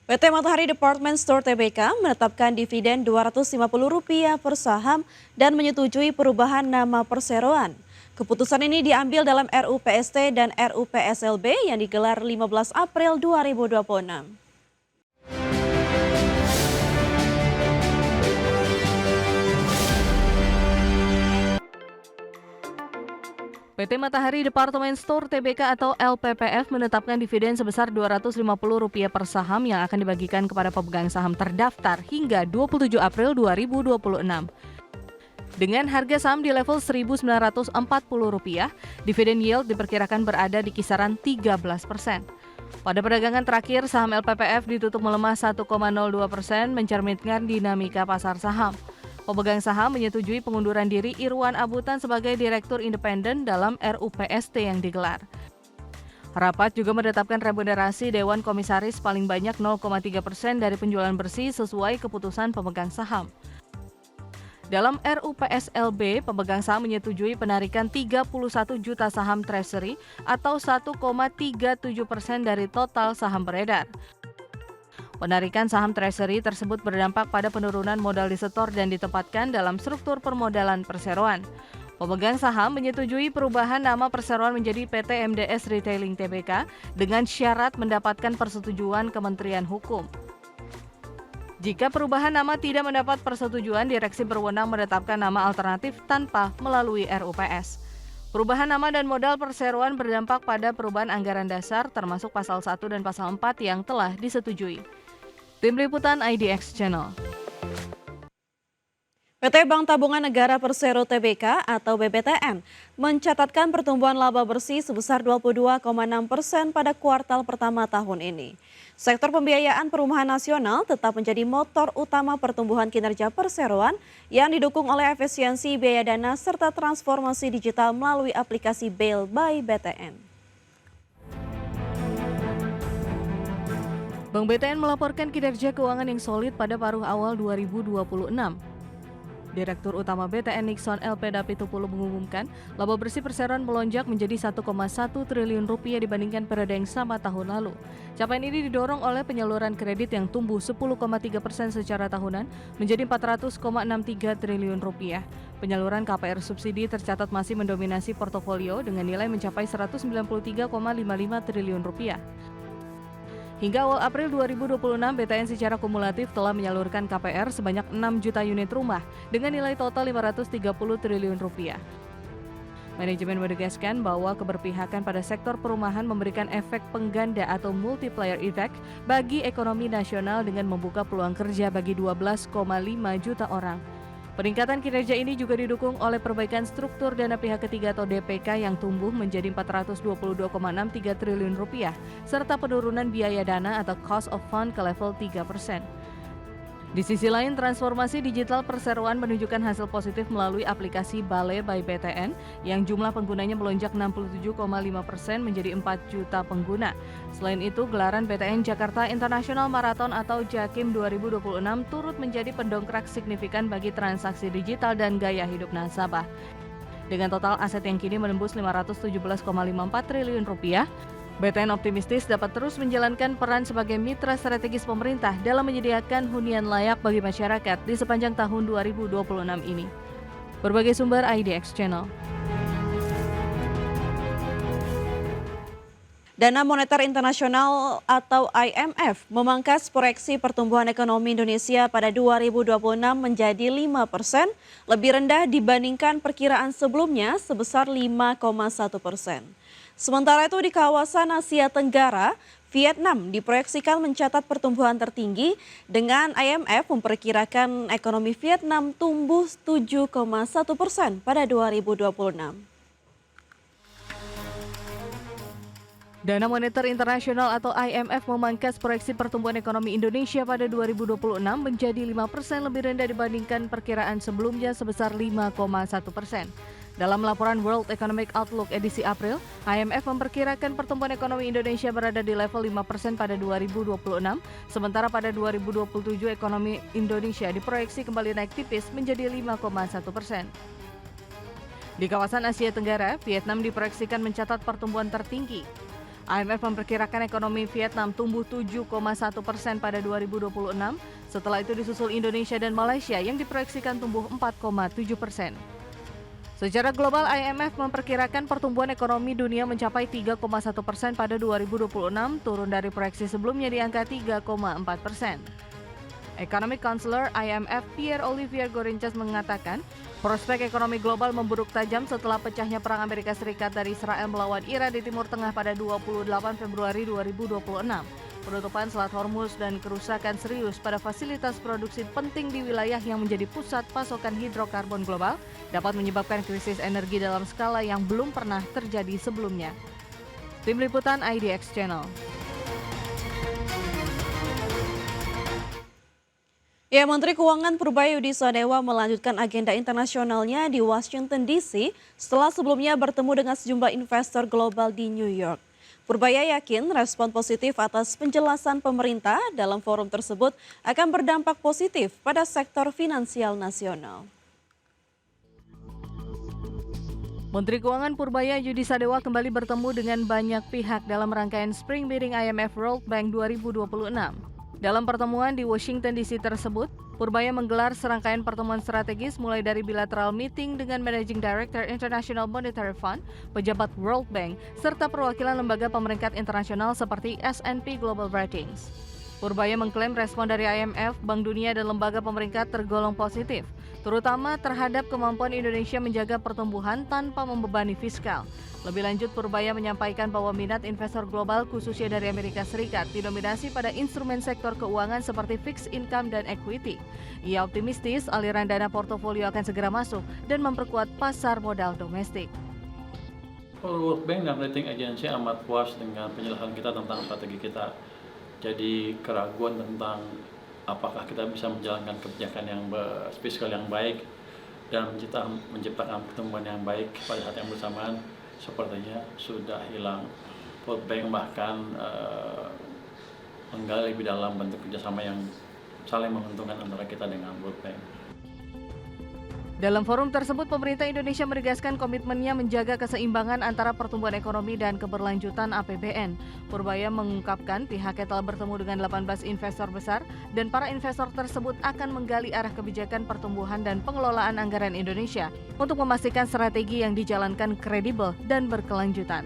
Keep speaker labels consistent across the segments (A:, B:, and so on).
A: PT Matahari Department Store TBK menetapkan dividen Rp250 per saham dan menyetujui perubahan nama perseroan. Keputusan ini diambil dalam RUU PST dan RUU PSLB yang digelar 15 April 2026.
B: PT Matahari Department Store TBK atau LPPF menetapkan dividen sebesar Rp250 per saham yang akan dibagikan kepada pemegang saham terdaftar hingga 27 April 2026. Dengan harga saham di level Rp1.940, dividen yield diperkirakan berada di kisaran 13%. Pada perdagangan terakhir, saham LPPF ditutup melemah 1,02%, mencerminkan dinamika pasar saham. Pemegang saham menyetujui pengunduran diri Irwan Abutan sebagai Direktur Independen dalam RUU PST yang digelar. Rapat juga menetapkan remunerasi Dewan Komisaris paling banyak 0,3% dari penjualan bersih sesuai keputusan pemegang saham. Dalam RUU PSLB, pemegang saham menyetujui penarikan 31 juta saham treasury atau 1,37% dari total saham beredar. Penarikan saham treasury tersebut berdampak pada penurunan modal disetor dan ditempatkan dalam struktur permodalan perseroan. Pemegang saham menyetujui perubahan nama perseroan menjadi PT MDS Retailing Tbk dengan syarat mendapatkan persetujuan Kementerian Hukum. Jika perubahan nama tidak mendapat persetujuan, direksi berwenang menetapkan nama alternatif tanpa melalui RUPS. Perubahan nama dan modal perseroan berdampak pada perubahan anggaran dasar termasuk pasal 1 dan pasal 4 yang telah disetujui. Tim Liputan IDX Channel.
A: PT Bank Tabungan Negara Persero Tbk atau BBTN mencatatkan pertumbuhan laba bersih sebesar 22,6% pada kuartal pertama tahun ini. Sektor pembiayaan perumahan nasional tetap menjadi motor utama pertumbuhan kinerja perseroan yang didukung oleh efisiensi biaya dana serta transformasi digital melalui aplikasi Bail by BTN.
B: Bank BTN melaporkan kinerja keuangan yang solid pada paruh awal 2026. Direktur Utama BTN Nixon LP Dapitupulu mengumumkan laba bersih perseroan melonjak menjadi 1,1 triliun rupiah dibandingkan periode yang sama tahun lalu. Capaian ini didorong oleh penyaluran kredit yang tumbuh 10,3% secara tahunan menjadi 400,63 triliun rupiah. Penyaluran KPR subsidi tercatat masih mendominasi portofolio dengan nilai mencapai 193,55 triliun rupiah. Hingga awal April 2026, BTN secara kumulatif telah menyalurkan KPR sebanyak 6 juta unit rumah dengan nilai total 530 triliun rupiah. Manajemen menegaskan bahwa keberpihakan pada sektor perumahan memberikan efek pengganda atau multiplier effect bagi ekonomi nasional dengan membuka peluang kerja bagi 12,5 juta orang. Peningkatan kinerja ini juga didukung oleh perbaikan struktur dana pihak ketiga atau DPK yang tumbuh menjadi 422,63 triliun rupiah, serta penurunan biaya dana atau cost of fund ke level 3%. Di sisi lain, transformasi digital perseroan menunjukkan hasil positif melalui aplikasi Bale by BTN yang jumlah penggunanya melonjak 67,5% menjadi 4 juta pengguna. Selain itu, gelaran BTN Jakarta International Marathon atau JAKIM 2026 turut menjadi pendongkrak signifikan bagi transaksi digital dan gaya hidup nasabah. Dengan total aset yang kini menembus 517,54 triliun rupiah, BTN optimistis dapat terus menjalankan peran sebagai mitra strategis pemerintah dalam menyediakan hunian layak bagi masyarakat di sepanjang tahun 2026 ini. Berbagai sumber IDX Channel.
A: Dana Moneter Internasional atau IMF memangkas proyeksi pertumbuhan ekonomi Indonesia pada 2026 menjadi 5%, lebih rendah dibandingkan perkiraan sebelumnya sebesar 5,1%. Sementara itu di kawasan Asia Tenggara, Vietnam diproyeksikan mencatat pertumbuhan tertinggi dengan IMF memperkirakan ekonomi Vietnam tumbuh 7,1% pada 2026.
B: Dana Moneter Internasional atau IMF memangkas proyeksi pertumbuhan ekonomi Indonesia pada 2026 menjadi 5% lebih rendah dibandingkan perkiraan sebelumnya sebesar 5,1%. Dalam laporan World Economic Outlook edisi April, IMF memperkirakan pertumbuhan ekonomi Indonesia berada di level 5% pada 2026, sementara pada 2027 ekonomi Indonesia diproyeksi kembali naik tipis menjadi 5,1%. Di kawasan Asia Tenggara, Vietnam diproyeksikan mencatat pertumbuhan tertinggi. IMF memperkirakan ekonomi Vietnam tumbuh 7,1% pada 2026, setelah itu disusul Indonesia dan Malaysia yang diproyeksikan tumbuh 4,7%. Secara global, IMF memperkirakan pertumbuhan ekonomi dunia mencapai 3,1% pada 2026, turun dari proyeksi sebelumnya di angka 3,4%. Economic Counselor IMF Pierre-Olivier Gourinchas mengatakan, prospek ekonomi global memburuk tajam setelah pecahnya perang Amerika Serikat dari Israel melawan Iran di Timur Tengah pada 28 Februari 2026. Penutupan Selat Hormuz dan kerusakan serius pada fasilitas produksi penting di wilayah yang menjadi pusat pasokan hidrokarbon global dapat menyebabkan krisis energi dalam skala yang belum pernah terjadi sebelumnya. Tim Liputan IDX Channel.
A: Ya, Menteri Keuangan Purbaya Sadewa melanjutkan agenda internasionalnya di Washington DC setelah sebelumnya bertemu dengan sejumlah investor global di New York. Purbaya yakin respon positif atas penjelasan pemerintah dalam forum tersebut akan berdampak positif pada sektor finansial nasional.
B: Menteri Keuangan Purbaya Yudi Sadewa kembali bertemu dengan banyak pihak dalam rangkaian Spring Meeting IMF World Bank 2026. Dalam pertemuan di Washington DC tersebut, Purbaya menggelar serangkaian pertemuan strategis mulai dari bilateral meeting dengan Managing Director International Monetary Fund, pejabat World Bank, serta perwakilan lembaga pemeringkat internasional seperti S&P Global Ratings. Purbaya mengklaim respon dari IMF, Bank Dunia, dan lembaga pemeringkat tergolong positif, terutama terhadap kemampuan Indonesia menjaga pertumbuhan tanpa membebani fiskal. Lebih lanjut, Purbaya menyampaikan bahwa minat investor global khususnya dari Amerika Serikat didominasi pada instrumen sektor keuangan seperti fixed income dan equity. Ia optimistis aliran dana portofolio akan segera masuk dan memperkuat pasar modal domestik.
C: World Bank dan Rating Agency amat puas dengan penjelasan kita tentang strategi kita. Jadi keraguan tentang apakah kita bisa menjalankan kebijakan yang fiskal yang baik dan menciptakan pertumbuhan yang baik pada saat yang bersamaan sepertinya sudah hilang. World Bank bahkan menggali lebih dalam bentuk kerjasama yang saling menguntungkan antara kita dengan World Bank.
B: Dalam forum tersebut, pemerintah Indonesia menegaskan komitmennya menjaga keseimbangan antara pertumbuhan ekonomi dan keberlanjutan APBN. Purbaya mengungkapkan pihaknya telah bertemu dengan 18 investor besar dan para investor tersebut akan menggali arah kebijakan pertumbuhan dan pengelolaan anggaran Indonesia untuk memastikan strategi yang dijalankan kredibel dan berkelanjutan.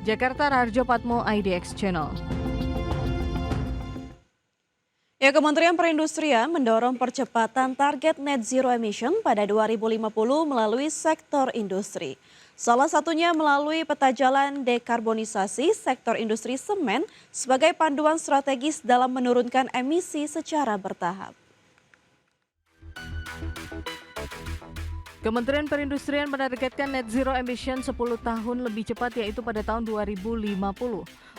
B: Jakarta, Raharjo Patmo, IDX Channel.
A: Ya, Kementerian Perindustrian mendorong percepatan target net zero emission pada 2050 melalui sektor industri. Salah satunya melalui peta jalan dekarbonisasi sektor industri semen sebagai panduan strategis dalam menurunkan emisi secara bertahap.
B: Kementerian Perindustrian menargetkan net zero emission 10 tahun lebih cepat, yaitu pada tahun 2050.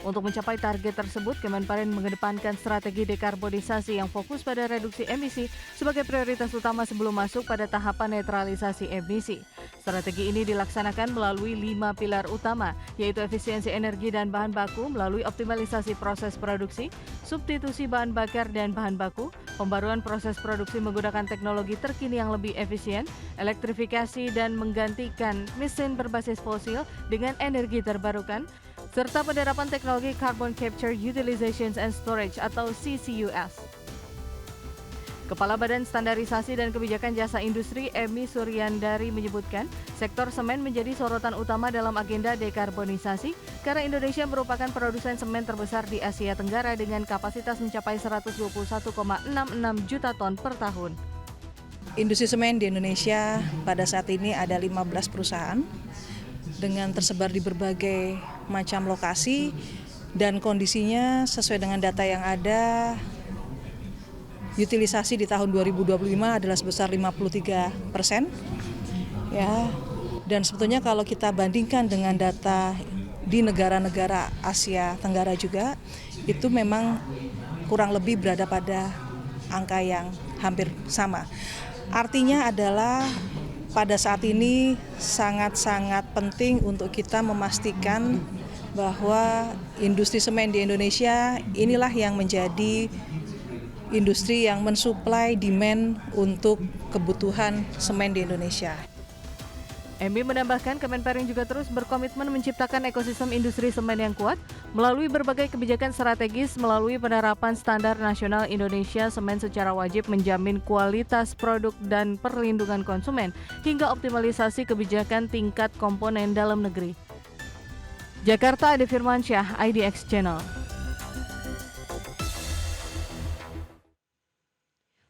B: Untuk mencapai target tersebut, Kemenparin mengedepankan strategi dekarbonisasi yang fokus pada reduksi emisi sebagai prioritas utama sebelum masuk pada tahapan netralisasi emisi. Strategi ini dilaksanakan melalui 5 pilar utama, yaitu efisiensi energi dan bahan baku melalui optimalisasi proses produksi, substitusi bahan bakar dan bahan baku, pembaruan proses produksi menggunakan teknologi terkini yang lebih efisien, elektrifikasi dan menggantikan mesin berbasis fosil dengan energi terbarukan, serta penerapan teknologi Carbon Capture Utilization and Storage atau CCUS. Kepala Badan Standarisasi dan Kebijakan Jasa Industri Emi Suryandari menyebutkan, sektor semen menjadi sorotan utama dalam agenda dekarbonisasi karena Indonesia merupakan produsen semen terbesar di Asia Tenggara dengan kapasitas mencapai 121,66 juta ton per tahun.
D: Industri semen di Indonesia pada saat ini ada 15 perusahaan dengan tersebar di berbagai macam lokasi dan kondisinya sesuai dengan data yang ada, utilisasi di tahun 2025 adalah sebesar 53%. Ya, dan sebetulnya kalau kita bandingkan dengan data di negara-negara Asia Tenggara juga, itu memang kurang lebih berada pada angka yang hampir sama. Artinya adalah pada saat ini sangat-sangat penting untuk kita memastikan bahwa industri semen di Indonesia inilah yang menjadi industri yang mensuplai demand untuk kebutuhan semen di Indonesia.
B: MB menambahkan Kemenperin juga terus berkomitmen menciptakan ekosistem industri semen yang kuat melalui berbagai kebijakan strategis melalui penerapan standar nasional Indonesia semen secara wajib menjamin kualitas produk dan perlindungan konsumen hingga optimalisasi kebijakan tingkat komponen dalam negeri. Jakarta, Ade Firmansyah, IDX Channel.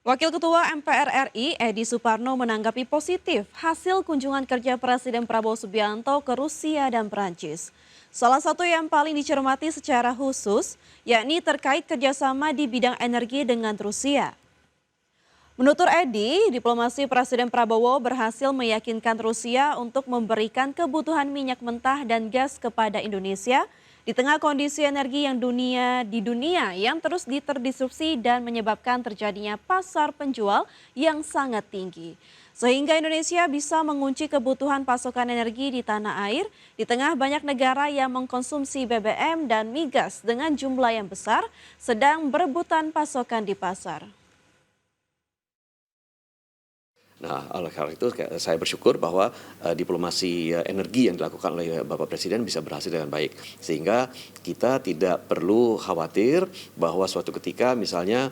A: Wakil Ketua MPR RI Edi Suparno menanggapi positif hasil kunjungan kerja Presiden Prabowo Subianto ke Rusia dan Perancis. Salah satu yang paling dicermati secara khusus yakni terkait kerjasama di bidang energi dengan Rusia. Menurut Edi, diplomasi Presiden Prabowo berhasil meyakinkan Rusia untuk memberikan kebutuhan minyak mentah dan gas kepada Indonesia di tengah kondisi energi yang di dunia yang terus terdisrupsi dan menyebabkan terjadinya pasar penjual yang sangat tinggi. Sehingga Indonesia bisa mengunci kebutuhan pasokan energi di tanah air di tengah banyak negara yang mengkonsumsi BBM dan migas dengan jumlah yang besar sedang berebutan pasokan di pasar.
E: Nah, oleh karena itu saya bersyukur bahwa diplomasi energi yang dilakukan oleh Bapak Presiden bisa berhasil dengan baik. Sehingga kita tidak perlu khawatir bahwa suatu ketika misalnya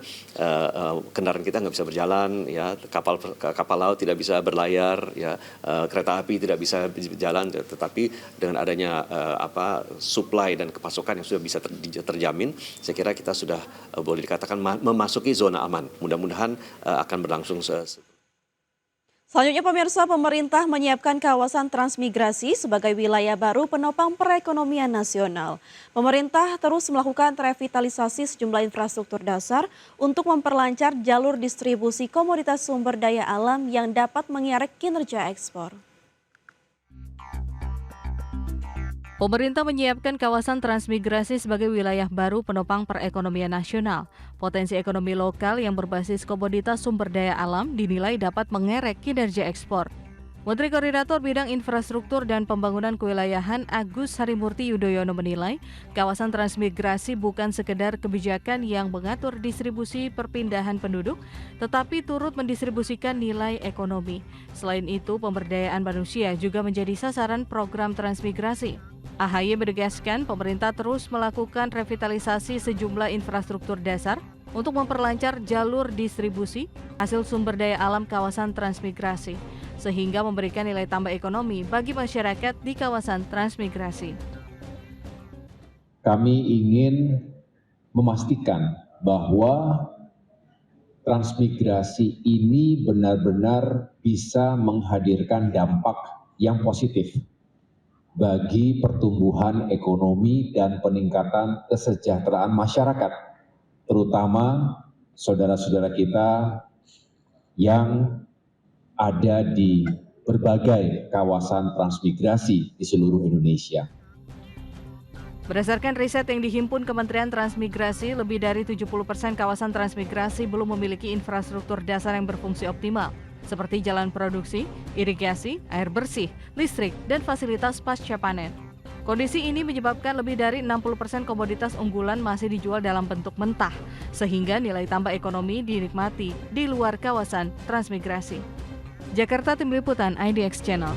E: kendaraan kita nggak bisa berjalan, ya kapal laut tidak bisa berlayar, ya kereta api tidak bisa berjalan. Tetapi dengan adanya supply dan pasokan yang sudah bisa terjamin, saya kira kita sudah boleh dikatakan memasuki zona aman. Mudah-mudahan akan berlangsung
A: Selanjutnya pemirsa, pemerintah menyiapkan kawasan transmigrasi sebagai wilayah baru penopang perekonomian nasional. Pemerintah terus melakukan revitalisasi sejumlah infrastruktur dasar untuk memperlancar jalur distribusi komoditas sumber daya alam yang dapat mengerek kinerja ekspor.
B: Pemerintah menyiapkan kawasan transmigrasi sebagai wilayah baru penopang perekonomian nasional. Potensi ekonomi lokal yang berbasis komoditas sumber daya alam dinilai dapat mengerek kinerja ekspor. Menteri Koordinator Bidang Infrastruktur dan Pembangunan Kewilayahan Agus Harimurti Yudhoyono menilai kawasan transmigrasi bukan sekedar kebijakan yang mengatur distribusi perpindahan penduduk, tetapi turut mendistribusikan nilai ekonomi. Selain itu, pemberdayaan manusia juga menjadi sasaran program transmigrasi. AHY menegaskan pemerintah terus melakukan revitalisasi sejumlah infrastruktur dasar untuk memperlancar jalur distribusi hasil sumber daya alam kawasan transmigrasi, sehingga memberikan nilai tambah ekonomi bagi masyarakat di kawasan transmigrasi.
F: Kami ingin memastikan bahwa transmigrasi ini benar-benar bisa menghadirkan dampak yang positif bagi pertumbuhan ekonomi dan peningkatan kesejahteraan masyarakat, terutama saudara-saudara kita yang ada di berbagai kawasan transmigrasi di seluruh Indonesia.
B: Berdasarkan riset yang dihimpun Kementerian Transmigrasi, lebih dari 70% kawasan transmigrasi belum memiliki infrastruktur dasar yang berfungsi optimal, seperti jalan produksi, irigasi, air bersih, listrik, dan fasilitas pasca panen. Kondisi ini menyebabkan lebih dari 60% komoditas unggulan masih dijual dalam bentuk mentah, sehingga nilai tambah ekonomi dinikmati di luar kawasan transmigrasi. Jakarta, Tim Liputan IDX Channel.